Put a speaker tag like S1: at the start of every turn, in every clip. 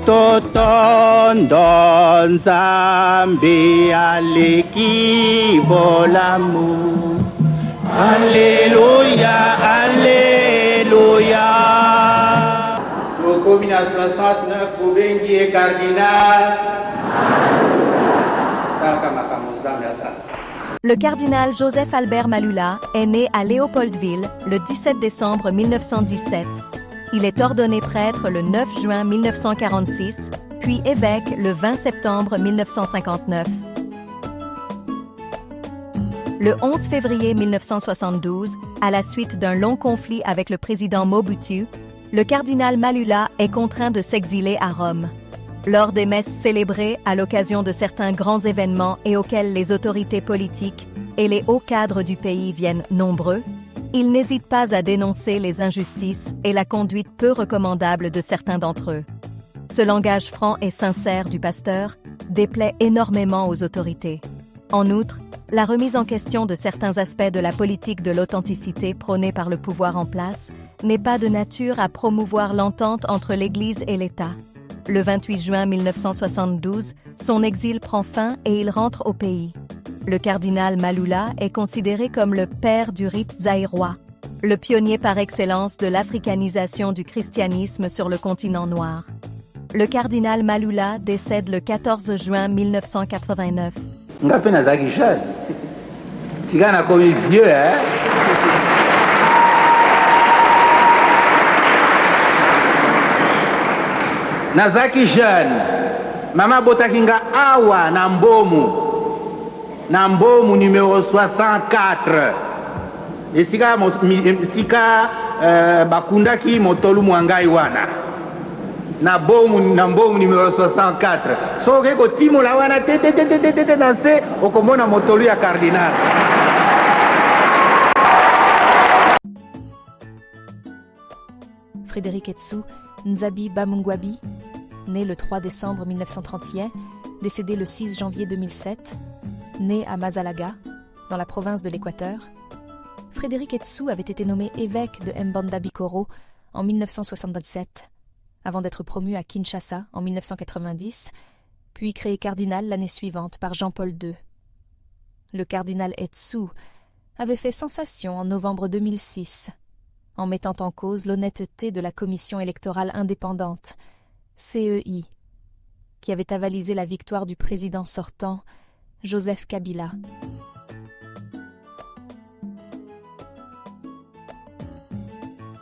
S1: Totondo Nzambe aleki bolamu. Alléluia, Alléluia. Commune à 69, Koubengi et cardinal.
S2: Le cardinal Joseph Albert Malula est né à Léopoldville le 17 décembre 1917. Il est ordonné prêtre le 9 juin 1946, puis évêque le 20 septembre 1959. Le 11 février 1972, à la suite d'un long conflit avec le président Mobutu, le cardinal Malula est contraint de s'exiler à Rome. Lors des messes célébrées à l'occasion de certains grands événements et auxquels les autorités politiques et les hauts cadres du pays viennent nombreux, il n'hésite pas à dénoncer les injustices et la conduite peu recommandable de certains d'entre eux. Ce langage franc et sincère du pasteur déplaît énormément aux autorités. En outre, la remise en question de certains aspects de la politique de l'authenticité prônée par le pouvoir en place n'est pas de nature à promouvoir l'entente entre l'Église et l'État. Le 28 juin 1972, son exil prend fin et il rentre au pays. Le cardinal Malula est considéré comme le père du rite zaïrois, le pionnier par excellence de l'africanisation du christianisme sur le continent noir. Le cardinal Malula décède le 14 juin 1989.
S1: Ngapi nazaki jeune. Sika na komi vieux, hein? Nazaki jeune. Mama botakinga awa na mbomu. Na mbomu numéro 64. Et sika bakundaki motolu mwangai wana. Na mbomu numéro 64. So ko timo la wana tete danse okomona motolu ya cardinal.
S3: Frédéric Etsu Nzabi Bamungwabi, né le 3 décembre 1931, décédé le 6 janvier 2007, né à Mazalaga, dans la province de l'Équateur. Frédéric Etsu avait été nommé évêque de Mbanda Bikoro en 1977, avant d'être promu à Kinshasa en 1990, puis créé cardinal l'année suivante par Jean-Paul II. Le cardinal Etsu avait fait sensation en novembre 2006, en mettant en cause l'honnêteté de la commission électorale indépendante, CEI, qui avait avalisé la victoire du président sortant, Joseph Kabila.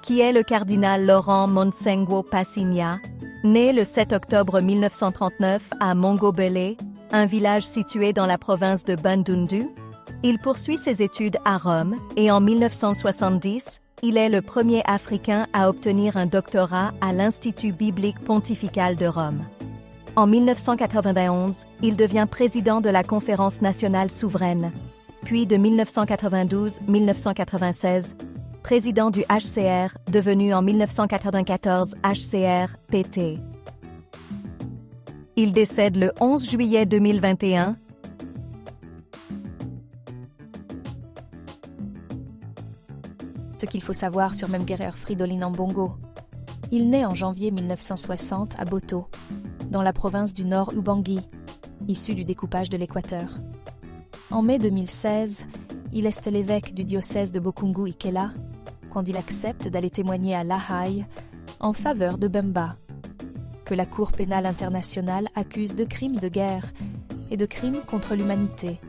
S2: Qui est le cardinal Laurent Monsengwo Passigna, né le 7 octobre 1939 à Mongobele, un village situé dans la province de Bandundu. Il poursuit ses études à Rome et en 1970, il est le premier Africain à obtenir un doctorat à l'Institut biblique pontifical de Rome. En 1991, il devient président de la Conférence nationale souveraine, puis de 1992-1996, président du HCR, devenu en 1994 HCR-PT. Il décède le 11 juillet 2021.
S3: Ce qu'il faut savoir sur Memgerer Fridolin Ambongo. Il naît en janvier 1960 à Boto, dans la province du Nord Ubangi, issue du découpage de l'Équateur. En mai 2016, il est l'évêque du diocèse de Bokungu-Ikela quand il accepte d'aller témoigner à La Haye en faveur de Bemba, que la Cour pénale internationale accuse de crimes de guerre et de crimes contre l'humanité.